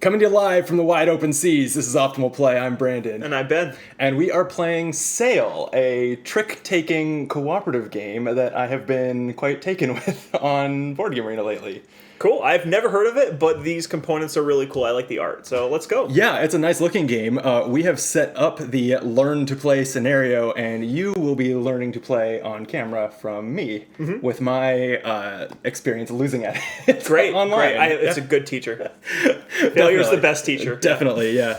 Coming to you live from the wide open seas, this is Optimal Play. I'm Brandon. And I'm Ben. And we are playing Sail, a trick-taking cooperative game that I have been quite taken with on Board Game Arena lately. Cool. I've never heard of it, but these components are really cool. I like the art. So let's go. Yeah, it's a nice looking game. We have set up the learn to play scenario, and you will be learning to play on camera from me with my experience losing at it. Great. Online. Great. It's a good teacher. Failure's the best teacher. Definitely, yeah.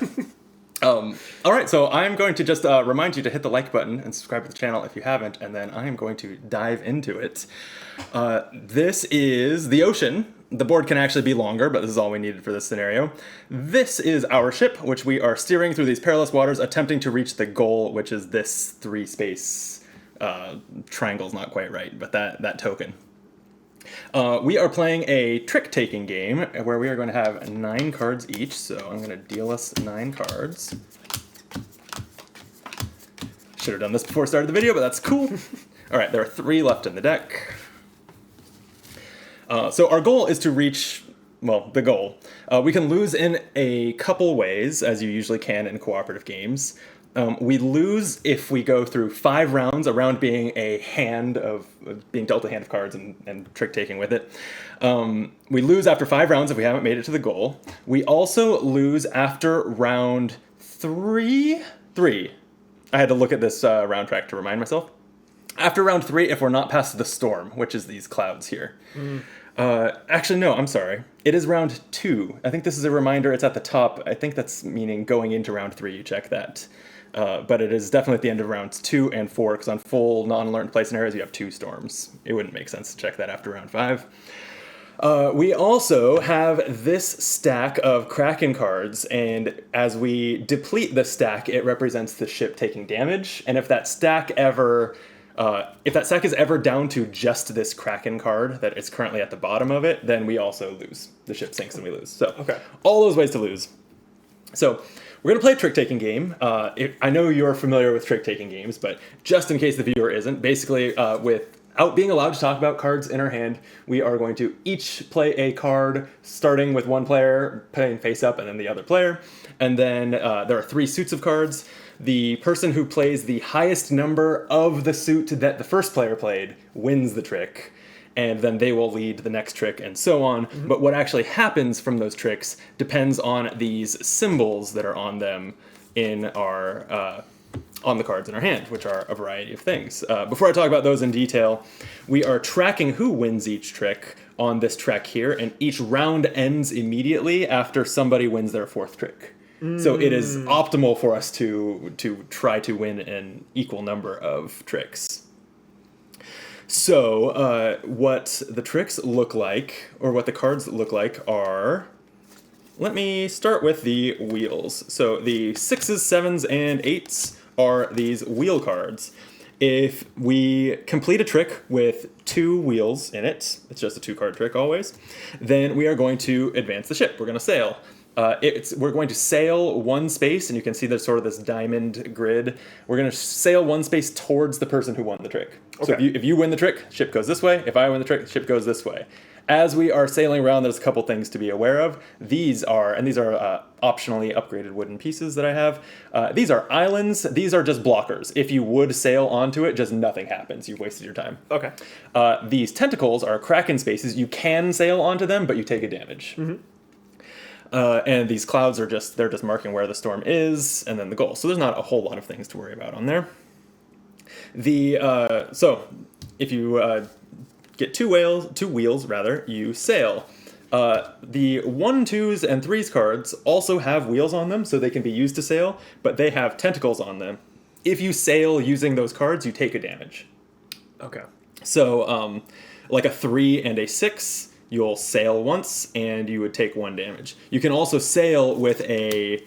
All right, so I'm going to just remind you to hit the like button and subscribe to the channel if you haven't, and then I am going to dive into it. This is the ocean. The board can actually be longer, but this is all we needed for this scenario. This is our ship, which we are steering through these perilous waters, attempting to reach the goal, which is this 3-space triangle's not quite right, but that token. We are playing a trick-taking game where we are going to have 9 cards each, so I'm going to deal us 9 cards. Should have done this before I started the video, but that's cool. All right, there are 3 left in the deck. So our goal is to reach, well, the goal. We can lose in a couple ways, as you usually can in cooperative games. We lose if we go through 5 rounds, a round being a hand of being dealt a hand of cards and trick-taking with it. We lose after 5 rounds if we haven't made it to the goal. We also lose after round 3. I had to look at this round track to remind myself. After round 3, if we're not past the storm, which is these clouds here. Actually, no, I'm sorry. It is round 2. I think this is a reminder. It's at the top. I think that's meaning going into round 3. You check that. But it is definitely at the end of rounds 2 and 4, because on full non-learned play scenarios, you have 2 storms. It wouldn't make sense to check that after round 5. We also have this stack of kraken cards, and as we deplete the stack, it represents the ship taking damage. And if that stack is ever down to just this kraken card that is currently at the bottom of it, then we also lose. The ship sinks and we lose. So all those ways to lose. So we're going to play a trick-taking game. I know you're familiar with trick-taking games, but just in case the viewer isn't, basically without being allowed to talk about cards in our hand, we are going to each play a card, starting with one player playing face up and then the other player. And then there are 3 suits of cards. The person who plays the highest number of the suit that the first player played wins the trick, and then they will lead the next trick and so on. But what actually happens from those tricks depends on these symbols that are on them in our on the cards in our hand, which are a variety of things. Before I talk about those in detail, we are tracking who wins each trick on this track here, and each round ends immediately after somebody wins their 4th trick. So it is optimal for us to try to win an equal number of tricks. So what the tricks look like, or what the cards look like, are... Let me start with the wheels. So the 6s, 7s, and 8s are these wheel cards. If we complete a trick with 2 wheels in it, it's just a 2-card trick always, then we are going to advance the ship. We're going to sail. We're going to sail 1 space, and you can see there's sort of this diamond grid. We're going to sail 1 space towards the person who won the trick. Okay. So if you win the trick, ship goes this way. If I win the trick, ship goes this way. As we are sailing around, there's a couple things to be aware of. These are optionally upgraded wooden pieces that I have. These are islands. These are just blockers. If you would sail onto it, just nothing happens. You've wasted your time. Okay. These tentacles are kraken spaces. You can sail onto them, but you take a damage. And these clouds they're just marking where the storm is, and then the goal. So there's not a whole lot of things to worry about on there. So if you get 2 wheels, you sail. The 1, 2s, and 3s cards also have wheels on them, so they can be used to sail, but they have tentacles on them. If you sail using those cards, you take a damage. Okay. So like a 3 and a 6... You'll sail once, and you would take 1 damage. You can also sail with 2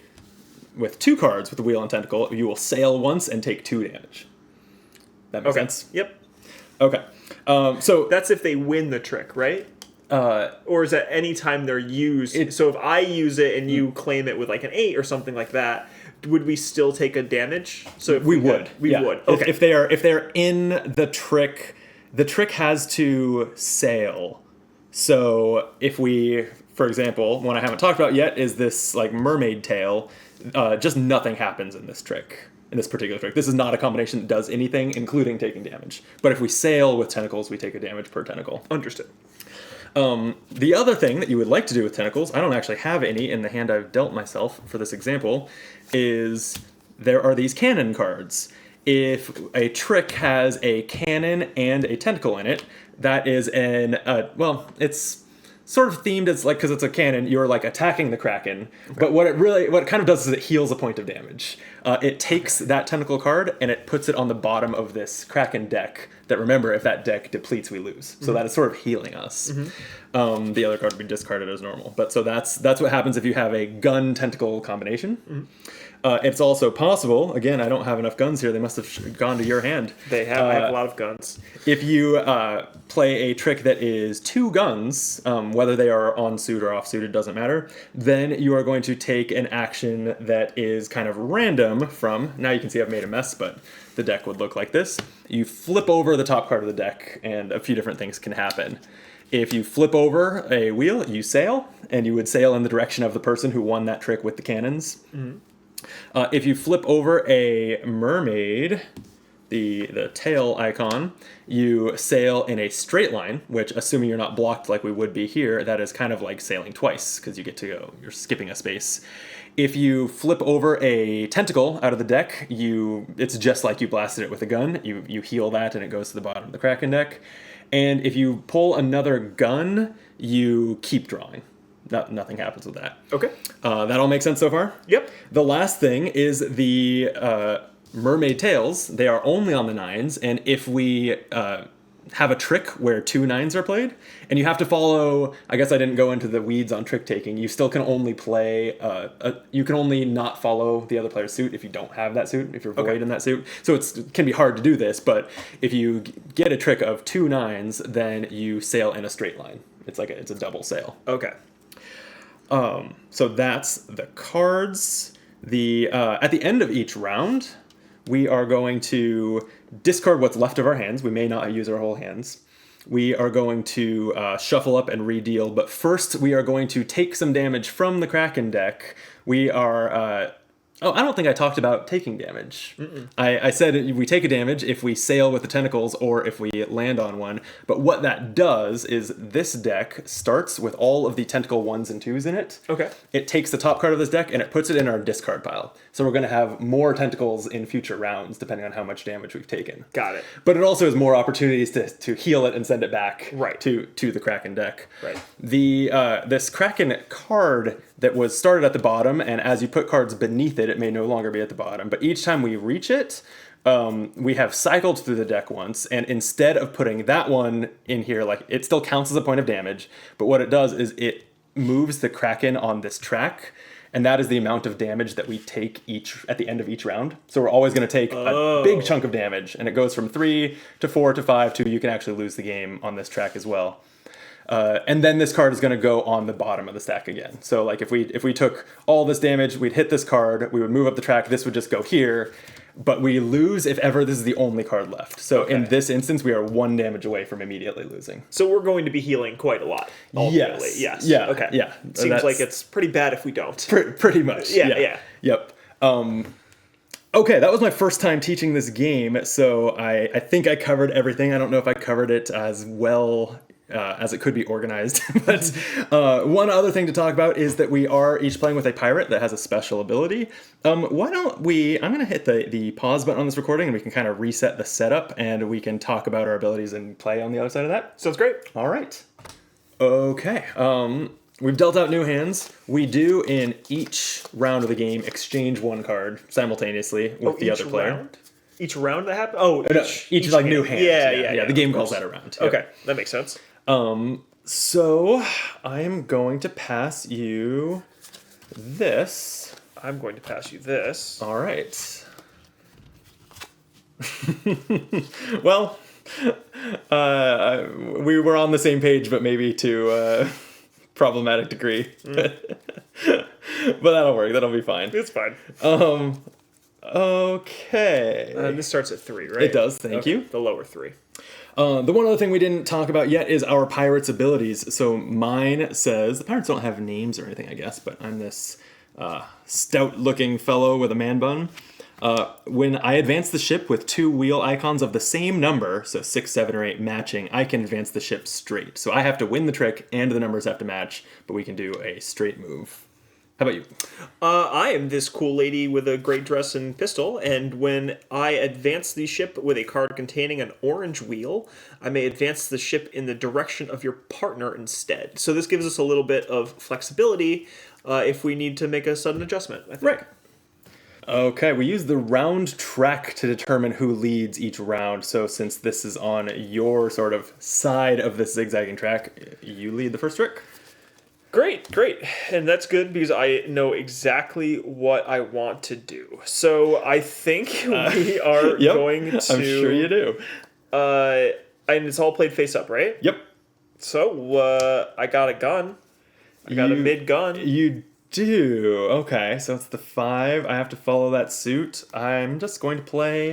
cards with the wheel and tentacle. You will sail once and take 2 damage. That makes sense? Yep. Okay. So that's if they win the trick, right? Or is that any time they're used? So if I use it and you claim it with like an 8 or something like that, would we still take a damage? So if we would. We would. Okay. If they're in the trick has to sail. So if we for example, one I haven't talked about yet is this like mermaid tail. Just nothing happens in this trick. In this particular trick, this is not a combination that does anything, including taking damage. But if we sail with tentacles, we take a damage per tentacle. Understood. The other thing that you would like to do with tentacles, I don't actually have any in the hand I've dealt myself for this example, is there are these cannon cards. If a trick has a cannon and a tentacle in it, that is it's sort of themed as like, because it's a cannon, you're like attacking the kraken. Okay. But what it kind of does is it heals a point of damage. It takes that tentacle card and it puts it on the bottom of this kraken deck. That, remember, if that deck depletes, we lose. So that is sort of healing us. The other card would be discarded as normal. But so that's what happens if you have a gun tentacle combination. It's also possible, again, I don't have enough guns here, they must have gone to your hand. They have, I have a lot of guns. If you play a trick that is 2 guns, whether they are on suit or off suit, it doesn't matter, then you are going to take an action that is kind of random from, now you can see I've made a mess, but the deck would look like this. You flip over the top card of the deck and a few different things can happen. If you flip over a wheel, you sail, and you would sail in the direction of the person who won that trick with the cannons. If you flip over a mermaid, the tail icon, you sail in a straight line, which, assuming you're not blocked like we would be here, that is kind of like sailing twice, because you get to go, you're skipping a space. If you flip over a tentacle out of the deck, it's just like you blasted it with a gun. You heal that, and it goes to the bottom of the kraken deck. And if you pull another gun, you keep drawing. Nothing happens with that. Okay. That all makes sense so far? Yep. The last thing is the mermaid tails. They are only on the 9s, and if we have a trick where 2 9s are played, and you have to follow, I guess I didn't go into the weeds on trick taking, you still can only play, you can only not follow the other player's suit if you don't have that suit, if you're void in that suit. So it can be hard to do this, but if you get a trick of 2 9s, then you sail in a straight line. It's a double sail. Okay. So that's the cards. At the end of each round, we are going to discard what's left of our hands. We may not use our whole hands. We are going to shuffle up and re-deal, but first we are going to take some damage from the Kraken deck. We are... I don't think I talked about taking damage. I said we take a damage if we sail with the tentacles or if we land on one. But what that does is this deck starts with all of the tentacle 1s and 2s in it. Okay. It takes the top card of this deck and it puts it in our discard pile. So we're going to have more tentacles in future rounds depending on how much damage we've taken. Got it. But it also has more opportunities to heal it and send it back right. to the Kraken deck. Right. This Kraken card that was started at the bottom, and as you put cards beneath it, it may no longer be at the bottom. But each time we reach it, we have cycled through the deck once, and instead of putting that one in here, like it still counts as a point of damage, but what it does is it moves the Kraken on this track, and that is the amount of damage that we take at the end of each round. So we're always going to take a big chunk of damage, and it goes from 3 to 4 to 5 to you can actually lose the game on this track as well. And then this card is going to go on the bottom of the stack again. So like if we took all this damage, we'd hit this card, we would move up the track, this would just go here, but we lose if ever this is the only card left. So in this instance, we are 1 damage away from immediately losing. So we're going to be healing quite a lot, ultimately. Yes. Yeah. Okay. Yeah. Seems like it's pretty bad if we don't. Pretty much. Yeah. Yep. Okay, that was my first time teaching this game, so I think I covered everything. I don't know if I covered it as well as it could be organized. But one other thing to talk about is that we are each playing with a pirate that has a special ability. Why don't I'm going to hit the pause button on this recording and we can kind of reset the setup and we can talk about our abilities and play on the other side of that. Sounds great. All right. Okay. We've dealt out new hands. We do, in each round of the game, exchange 1 card simultaneously with the other player. Round? Each round that happens? Oh, each like new hand. Yeah. The game calls that a round. Okay, yep. That makes sense. So I am going to pass you this. I'm going to pass you this. All right. Well, we were on the same page, but maybe to problematic degree. But that'll work. That'll be fine. It's fine. Okay. This starts at 3, right? It does. Thank you. The lower 3. The one other thing we didn't talk about yet is our pirate's abilities. So mine says, the pirates don't have names or anything, I guess, but I'm this stout-looking fellow with a man bun. When I advance the ship with 2 wheel icons of the same number, so 6, 7, or 8 matching, I can advance the ship straight. So I have to win the trick and the numbers have to match, but we can do a straight move. How about you? I am this cool lady with a great dress and pistol, and when I advance the ship with a card containing an orange wheel, I may advance the ship in the direction of your partner instead. So this gives us a little bit of flexibility if we need to make a sudden adjustment, I think. Right. Okay, we use the round track to determine who leads each round. So since this is on your sort of side of this zigzagging track, you lead the first trick. Great. And that's good because I know exactly what I want to do. So I think we are going to... I'm sure you do. And it's all played face up, right? Yep. So I got a gun. I got a mid-gun. You do. Okay, so it's the 5. I have to follow that suit. I'm just going to play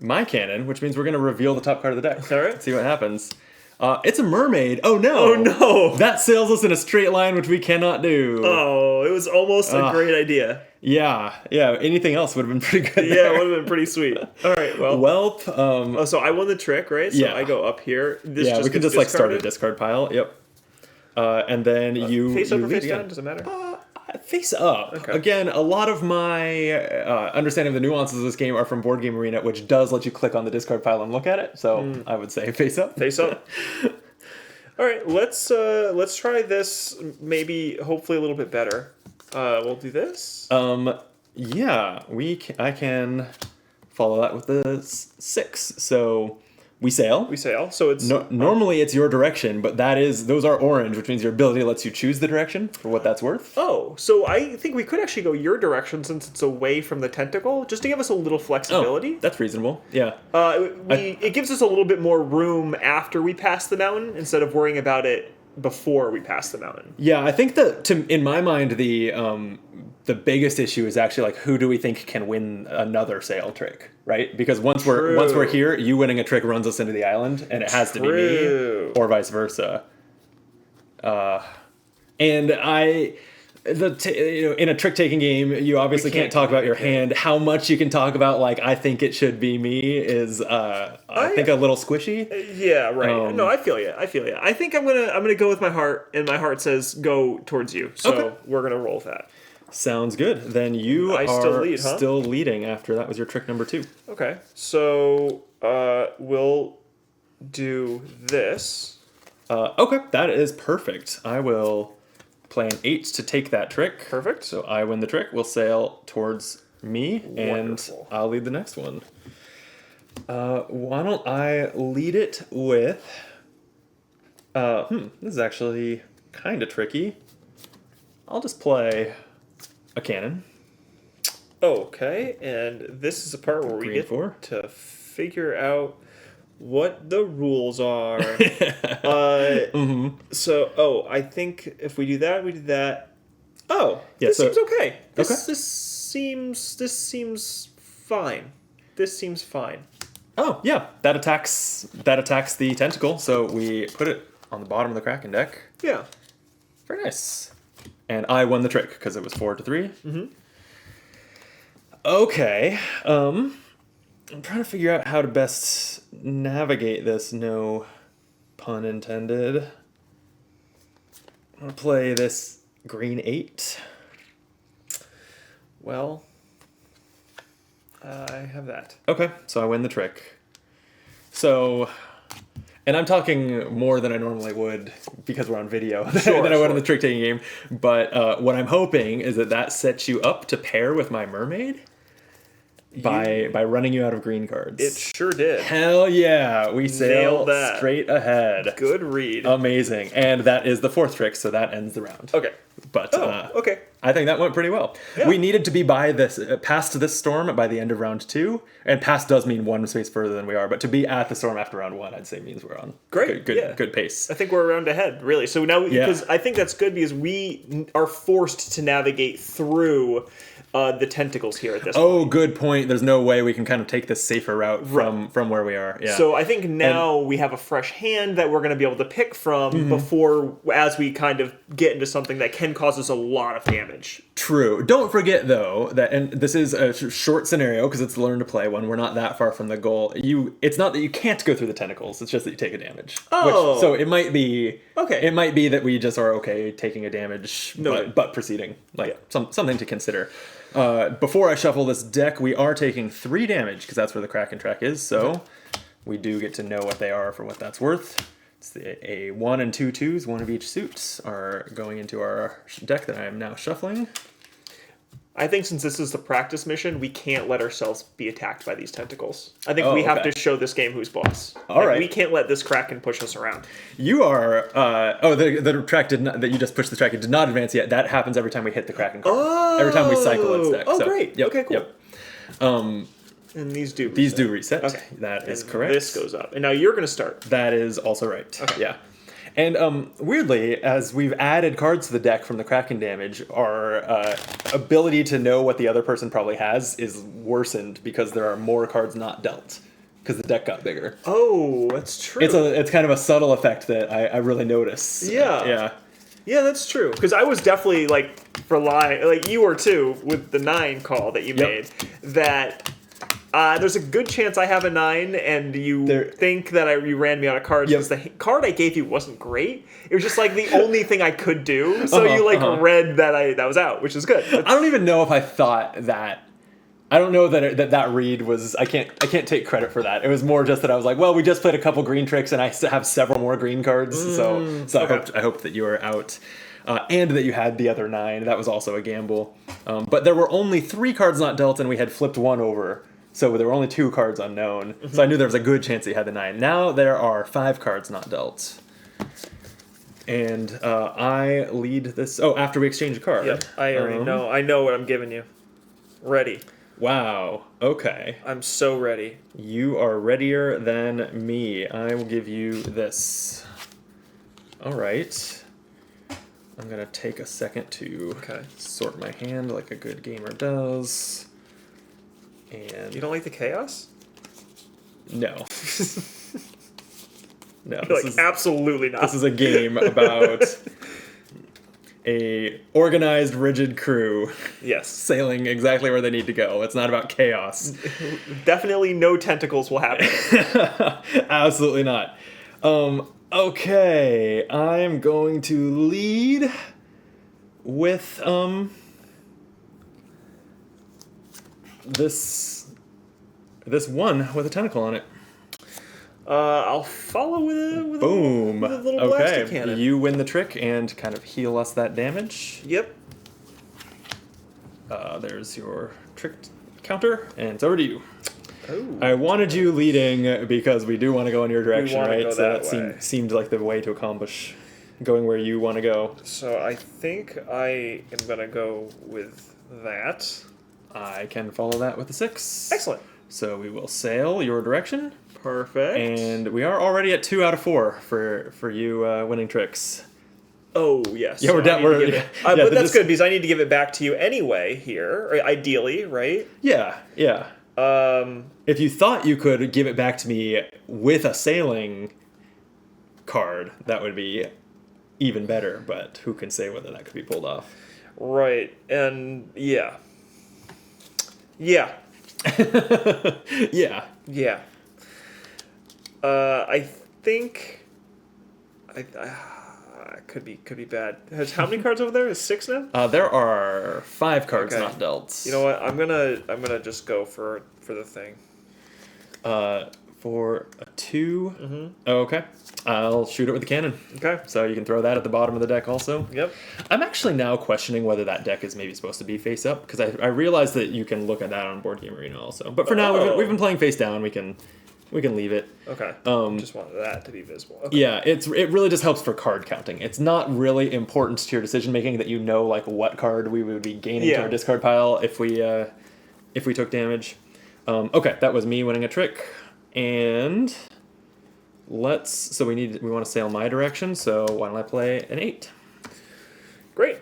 my cannon, which means we're going to reveal the top card of the deck. All right. Let's see what happens. It's a mermaid. Oh no! Oh no! That sails us in a straight line, which we cannot do. Oh, it was almost a great idea. Yeah. Anything else would have been pretty good. Yeah, it would have been pretty sweet. All right, well. Welp. So I won the trick, right? So I go up here. We can just like start a discard pile. Yep. And then you face up or face again. down? Does it matter? Face up. Okay. Again, a lot of my understanding of the nuances of this game are from Board Game Arena, which does let you click on the discard pile and look at it. So I would say face up. Face up. All right, let's try this. Maybe, hopefully, a little bit better. We'll do this. Yeah, I can follow that with the 6. So. We sail. So it's normally it's your direction, but those are orange, which means your ability lets you choose the direction for what that's worth. Oh, so I think we could actually go your direction since it's away from the tentacle, just to give us a little flexibility. Oh, that's reasonable. Yeah. It gives us a little bit more room after we pass the mountain instead of worrying about it before we pass the mountain. Yeah, I think that in my mind the biggest issue is actually like who do we think can win another sail trick, right? Because once we're here, you winning a trick runs us into the island, and it has to be me or vice versa. And in a trick-taking game, you obviously can't talk about your hand. How much you can talk about, like, I think it should be me is, I think, a little squishy. Yeah, right. No, I feel you. I think I'm gonna go with my heart, and my heart says go towards you. So we're gonna roll with that. Sounds good. Then you are still leading after that was your trick number 2. Okay, so we'll do this. Okay, that is perfect. I will play an 8 to take that trick. Perfect. So I win the trick. We'll sail towards me, Wonderful. And I'll lead the next one. Why don't I lead it with... this is actually kind of tricky. I'll just play a cannon. Okay, and this is a part where we get to figure out what the rules are. So, I think if we do that, we do that. Oh, yeah, this seems okay. This seems fine. This seems fine. Oh, yeah, that attacks the tentacle, so we put it on the bottom of the Kraken deck. Yeah. Very nice. And I won the trick because it was 4-3. Mm-hmm. Okay. I'm trying to figure out how to best navigate this. No pun intended. I'm going to play this green 8. Well, I have that. Okay, so I win the trick. So... And I'm talking more than I normally would because we're on video than I would in the trick-taking game. But what I'm hoping is that sets you up to pair with my mermaid by running you out of green cards. It sure did. Hell yeah. We sail straight ahead. Good read. Amazing. And that is the 4th trick, so that ends the round. Okay. But okay. I think that went pretty well. Yeah. We needed to be past this storm by the end of round 2, and past does mean one space further than we are, but to be at the storm after round 1, I'd say means we're on good pace. I think we're a round ahead, really. So now, because I think that's good because we are forced to navigate through the tentacles here at this Oh, point. good point. There's no way we can kind of take this safer route from where we are. Yeah. So I think now we have a fresh hand that we're going to be able to pick from before, as we kind of get into something that can cause us a lot of damage. True. Don't forget though that, and this is a short scenario because it's learn to play one. We're not that far from the goal. It's not that you can't go through the tentacles. It's just that you take a damage. Oh. So it might be Okay. It might be that we just are okay taking a damage, but proceeding. Something to consider. Before I shuffle this deck, we are taking 3 damage because that's where the Kraken track is. So we do get to know what they are for what that's worth. It's a 1 and 2 twos, one of each suit, are going into our deck that I am now shuffling. I think since this is the practice mission, we can't let ourselves be attacked by these tentacles. I think we have to show this game who's boss. All right. We can't let this Kraken push us around. You are... the track did not... That you just pushed the track, it did not advance yet. That happens every time we hit the Kraken card. Oh! Every time we cycle its deck. Oh, so, great. Yep, Okay, cool. Yep. And these do reset. These do reset. Okay. That is And correct. this goes up. And now you're going to start. That is also right. Okay. Yeah. And weirdly, as we've added cards to the deck from the Kraken damage, our ability to know what the other person probably has is worsened because there are more cards not dealt because the deck got bigger. Oh, that's true. It's kind of a subtle effect that I really notice. Yeah. Yeah. Yeah, that's true. Because I was definitely relying, like you were too, with the 9 call that you made, that there's a good chance I have a 9 and you think that you ran me out of cards because the card I gave you wasn't great. It was just the only thing I could do. So you read that was out, which is good. I don't even know if I thought that. I don't know that read was. I can't take credit for that. It was more just that I was like, well, we just played a couple green tricks, and I have several more green cards. So okay. I hoped that you were out, and that you had the other 9. That was also a gamble. But there were only 3 cards not dealt, and we had flipped 1 over. So there were only 2 cards unknown. So I knew there was a good chance that you had the 9. Now there are 5 cards not dealt. And I lead this. Oh, after we exchange a card. Yep, I already know. I know what I'm giving you. Ready. Wow. Okay. I'm so ready. You are readier than me. I will give you this. All right. I'm going to take a second to sort my hand like a good gamer does. And you don't like the chaos? No. No. Absolutely not. This is a game about a organized, rigid crew. Yes. Sailing exactly where they need to go. It's not about chaos. Definitely no tentacles will happen. Absolutely not. Okay. I'm going to lead with this one with a tentacle on it. I'll follow with a boom. With a little blasty cannon. You win the trick and kind of heal us that damage. Yep. There's your trick counter, and it's over to you. Oh. I wanted you leading because we do want to go in your direction, right? Go so that seemed like the way to accomplish going where you want to go. So I think I am going to go with that. I can follow that with a 6. Excellent. So we will sail your direction. Perfect. And we are already at 2 out of 4 for you winning tricks. Oh, yes. Yeah, but that's good because I need to give it back to you anyway here, or ideally, right? Yeah. If you thought you could give it back to me with a sailing card, that would be even better, but who can say whether that could be pulled off? Right, and yeah. Yeah. I think could be bad. How many cards over there? Is 6 now? There are 5 cards not dealt. You know what? I'm gonna just go for the thing. For a 2. Oh, okay. I'll shoot it with the cannon. Okay. So you can throw that at the bottom of the deck also. Yep. I'm actually now questioning whether that deck is maybe supposed to be face up because I realize that you can look at that on Board Game Arena also. But for now, we've been playing face down. We can leave it. Okay. Just want that to be visible. Okay. Yeah, it really just helps for card counting. It's not really important to your decision making that you know what card we would be gaining to our discard pile if we took damage. Okay, that was me winning a trick, and we want to sail my direction. So why don't I play an 8? Great.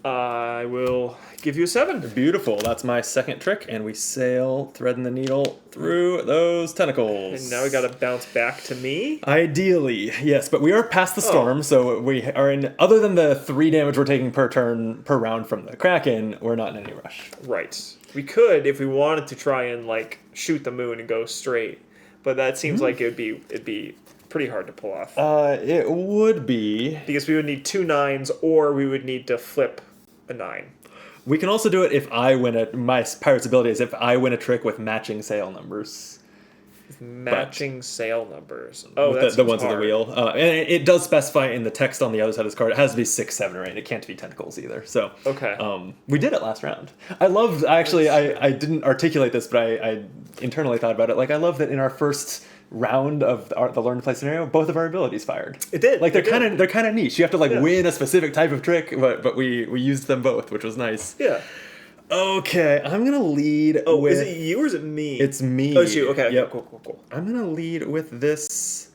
I will give you a 7. Beautiful. That's my second trick, and we sail, threading the needle through those tentacles. And now we gotta bounce back to me. Ideally, yes, but we are past the storm, so we are in. Other than the 3 damage we're taking per turn per round from the kraken, we're not in any rush. Right. We could, if we wanted to, try and like shoot the moon and go straight, but that seems like it'd be pretty hard to pull off. It would be Because we would need 2 9s, or we would need to flip a 9. We can also do it if I win my pirate's ability is if I win a trick with matching sail numbers. Matching sail numbers. Oh, with that's the ones on the wheel. And it does specify in the text on the other side of this card. It has to be 6, 7, or 8. It can't be tentacles either. So okay. We did it last round. I love. Actually, I didn't articulate this, but I internally thought about it. Like I love that in our first round of the learn to play scenario, both of our abilities fired. It did. Like they're kind of niche. You have to win a specific type of trick, but we used them both, which was nice. Yeah. Okay, I'm gonna lead. Oh, with... is it you or is it me? It's me. Oh, it's you. Okay. Yep. Cool. I'm gonna lead with this.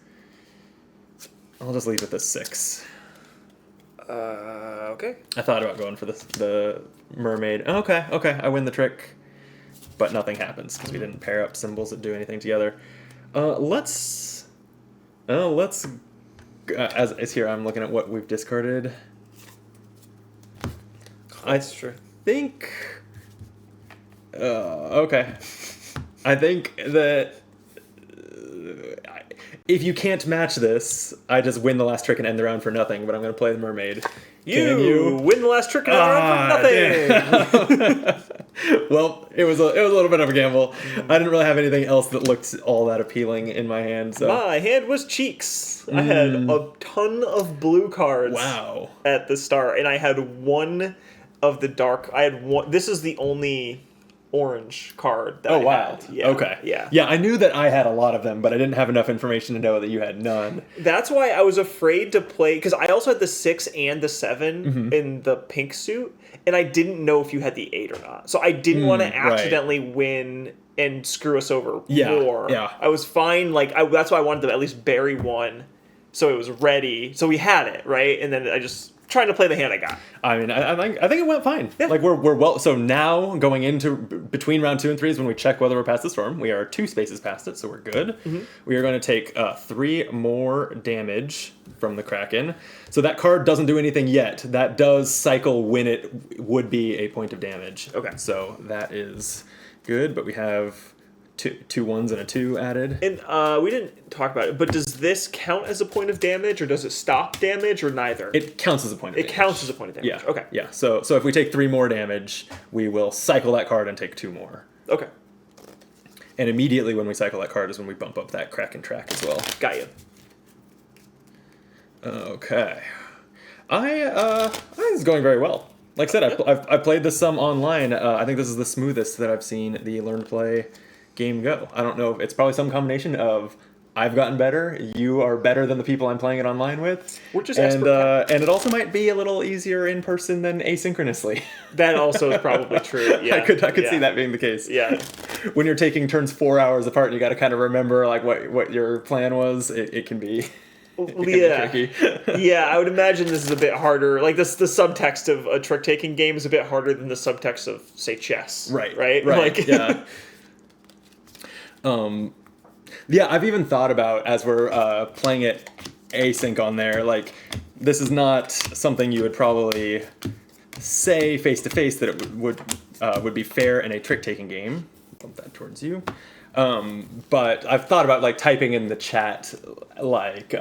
I'll just lead with this 6. Okay. I thought about going for the mermaid. Okay. I win the trick, but nothing happens because we didn't pair up symbols that do anything together. Let's. As here, I'm looking at what we've discarded. That's true. Think. Okay. I think that if you can't match this, I just win the last trick and end the round for nothing. But I'm going to play the mermaid. You win the last trick and end the round for nothing. Well, it was a little bit of a gamble. I didn't really have anything else that looked all that appealing in my hand. So my hand was cheeks. I had a ton of blue cards. Wow. At the start, and I had one of the dark. I had one. This is the only orange card that I had. Yeah. Okay. Yeah. Yeah, I knew that I had a lot of them, but I didn't have enough information to know that you had none. That's why I was afraid to play, because I also had the 6 and the 7 in the pink suit, and I didn't know if you had the 8 or not. So I didn't want to accidentally win and screw us over more. Yeah. I was fine. That's why I wanted to at least bury one, so it was ready. So we had it, right? And then I just trying to play the hand I got. I mean, I think it went fine. Yeah. Like we're well. So now going into between round 2 and 3 is when we check whether we're past the storm. We are 2 spaces past it, so we're good. We are going to take 3 more damage from the kraken. So that card doesn't do anything yet. That does cycle when it would be a point of damage. Okay. So that is good. But we have two 1s and a 2 added. And we didn't talk about it, but does this count as a point of damage, or does it stop damage, or neither? It counts as a point of damage. It counts as a point of damage. Yeah. Okay. Yeah. So if we take 3 more damage, we will cycle that card and take 2 more. Okay. And immediately when we cycle that card is when we bump up that kraken track as well. Got you. Okay. I think this is going very well. Like I said, I've played this some online. I think this is the smoothest that I've seen the Learn to Play game go. I don't know. It's probably some combination of I've gotten better, you are better than the people I'm playing it online with. We're just and it also might be a little easier in person than asynchronously. That also is probably true. Yeah. I could see that being the case. Yeah. When you're taking turns 4 hours apart and you got to kind of remember like what your plan was, it can be tricky. Yeah, I would imagine this is a bit harder. Like the subtext of a trick-taking game is a bit harder than the subtext of, say, chess. Right. Like, yeah. Yeah, I've even thought about, as we're playing it async on there, like, this is not something you would probably say face-to-face that it would be fair in a trick-taking game. Bump that towards you. But I've thought about, like, typing in the chat, like,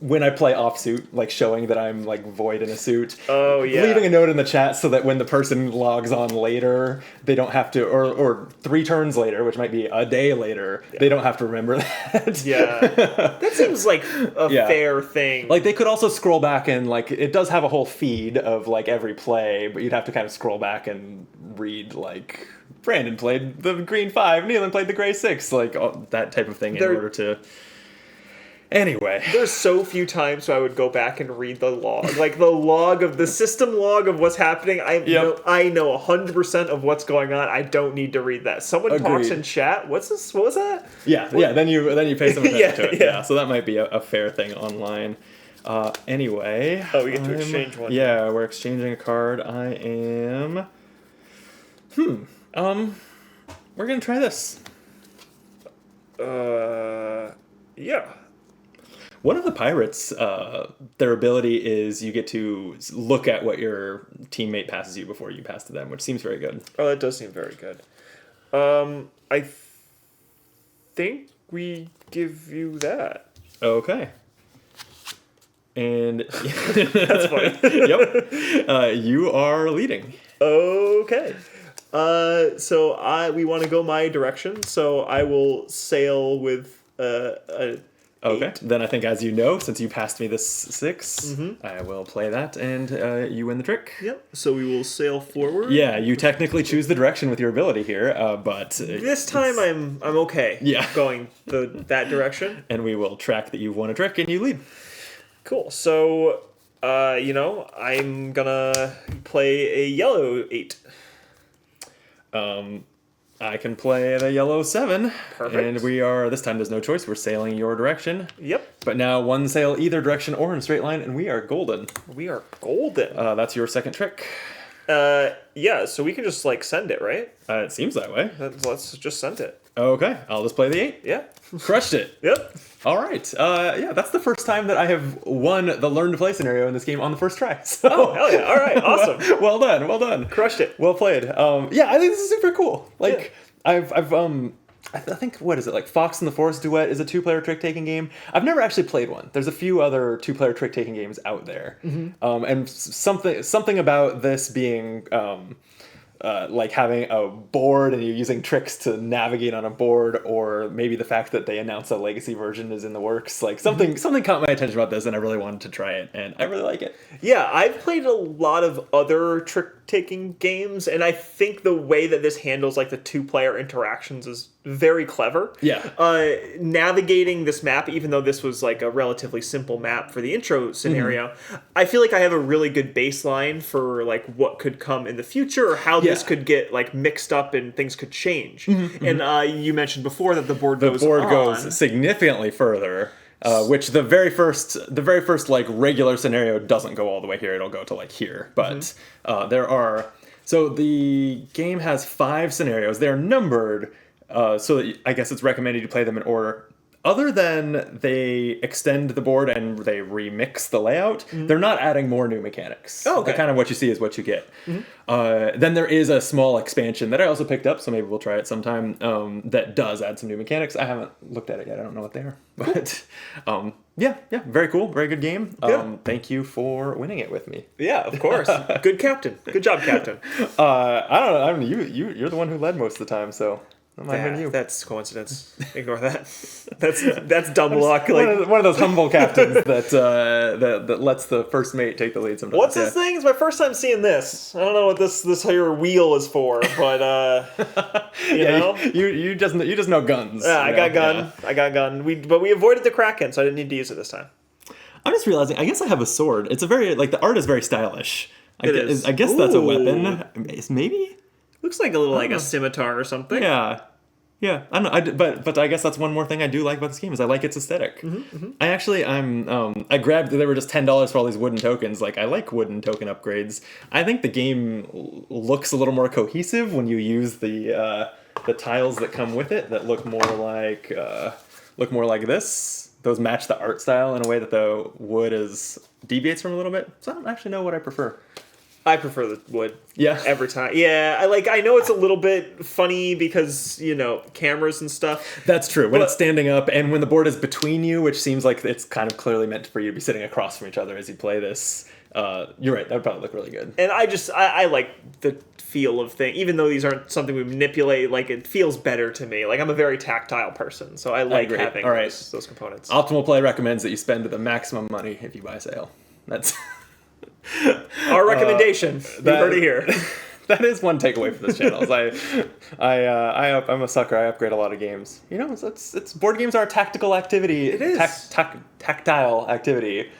when I play offsuit, like, showing that I'm, like, void in a suit. Oh, yeah. Leaving a note in the chat so that when the person logs on later, they don't have to, or 3 turns later, which might be a day later, they don't have to remember that. Yeah. That seems like a fair thing. Like, they could also scroll back and, like, it does have a whole feed of, like, every play, but you'd have to kind of scroll back and read, like, Brandon played the green 5, Nealon played the gray 6, like that type of thing in order to... Anyway. There's so few times I would go back and read the log. Like the log of the system log of what's happening. I know 100% of what's going on. I don't need to read that. Someone talks in chat. What's this? What was that? Yeah, then you pay some attention to it. Yeah. Yeah, so that might be a fair thing online. Anyway. Oh, we get to exchange one. Yeah, we're exchanging a card. I am. We're gonna try this. Yeah. One of the pirates, their ability is you get to look at what your teammate passes you before you pass to them, which seems very good. Oh, that does seem very good. I think we give you that. Okay. And That's funny. Yep. You are leading. Okay. So we want to go my direction, so I will sail with a Okay. 8. Then I think, as you know, since you passed me this 6, I will play that, and you win the trick. Yep. So we will sail forward. Yeah, you technically choose the direction with your ability here, but This time I'm okay. Yeah. Going that direction. and we will track that you've won a trick and you lead. Cool. So, I'm gonna play a yellow 8. I can play the yellow 7. Perfect. And we are, this time there's no choice, we're sailing your direction. Yep. But now one sail either direction or in a straight line, and we are golden. We are golden. That's your second trick. Yeah. So we can just send it, right? It seems that way. Let's just send it. Okay, I'll just play the 8. Yeah. Crushed it. Yep. All right. Yeah, that's the first time that I have won the learn to play scenario in this game on the first try. So, Oh, hell yeah. All right. Awesome. well done. Well done. Crushed it. Well played. Yeah, I think this is super cool. I think, what is it, Fox and the Forest Duet is a 2-player trick-taking game. I've never actually played one. There's a few other 2-player trick-taking games out there. And something about this being having a board and you're using tricks to navigate on a board, or maybe the fact that they announced a legacy version is in the works. Something caught my attention about this, and I really wanted to try it, and I really like it. Yeah, I've played a lot of other trick-taking games, and I think the way that this handles the 2-player interactions is very clever. Yeah. Navigating this map, even though this was a relatively simple map for the intro scenario, I feel like I have a really good baseline for what could come in the future, or how this could get mixed up and things could change. And you mentioned before that the board goes significantly further. Which the very first regular scenario doesn't go all the way here. It'll go to here. But there are, so the game has 5 scenarios. They're numbered, so that I guess it's recommended you play them in order. Other than they extend the board and they remix the layout, they're not adding more new mechanics. Oh, okay. Kind of what you see is what you get. Then there is a small expansion that I also picked up, so maybe we'll try it sometime, that does add some new mechanics. I haven't looked at it yet. I don't know what they are. But yeah, very cool. Very good game. Thank you for winning it with me. Yeah, of course. Good captain. Good job, captain. I don't know. You're the one who led most of the time, so... That's coincidence. Ignore that. That's dumb luck. One of those humble captains that lets the first mate take the lead sometimes. What's this thing? It's my first time seeing this. I don't know what this here wheel is for, but you know, you just know guns. Yeah, I got gun. Yeah. I got gun. But we avoided the kraken, so I didn't need to use it this time. I'm just realizing. I guess I have a sword. It's a very the art is very stylish. I guess that's a weapon. Maybe. Looks like a little a scimitar or something. Yeah. Yeah, I don't know, but I guess that's one more thing I do like about this game is I like its aesthetic. I actually I grabbed, they were just $10 for all these wooden tokens. I like wooden token upgrades. I think the game looks a little more cohesive when you use the tiles that come with it that look more like this. Those match the art style in a way that the wood deviates from a little bit. So I don't actually know what I prefer. I prefer the wood. Yeah. Every time. Yeah, I know it's a little bit funny because, cameras and stuff. That's true. When it's standing up and when the board is between you, which seems like it's kind of clearly meant for you to be sitting across from each other as you play this. You're right. That would probably look really good. And I like the feel of things. Even though these aren't something we manipulate, it feels better to me. I'm a very tactile person, so I like having those components. Optimal Play recommends that you spend the maximum money if you buy sale. That's... Our recommendation. You heard it here. That is one takeaway from this channel. I'm a sucker. I upgrade a lot of games. It's board games are a tactical activity. It is tactile activity.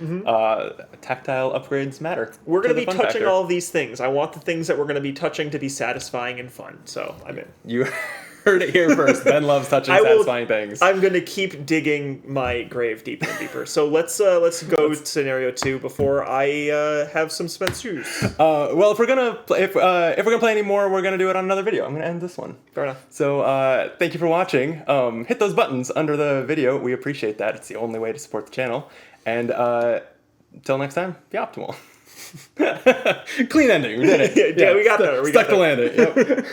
Tactile upgrades matter. We're going to be touching all of these things. I want the things that we're going to be touching to be satisfying and fun. So I'm in. Heard it here first. Ben loves touching satisfying things. I'm gonna keep digging my grave deeper and deeper. So let's go scenario 2 before I have some spent juice. Well, if we're gonna play any more, we're gonna do it on another video. I'm gonna end this one. Fair enough. So thank you for watching. Hit those buttons under the video. We appreciate that. It's the only way to support the channel. And until next time, be optimal. Clean ending. We did it. Yeah, we got there. Stuck the landing. Yep.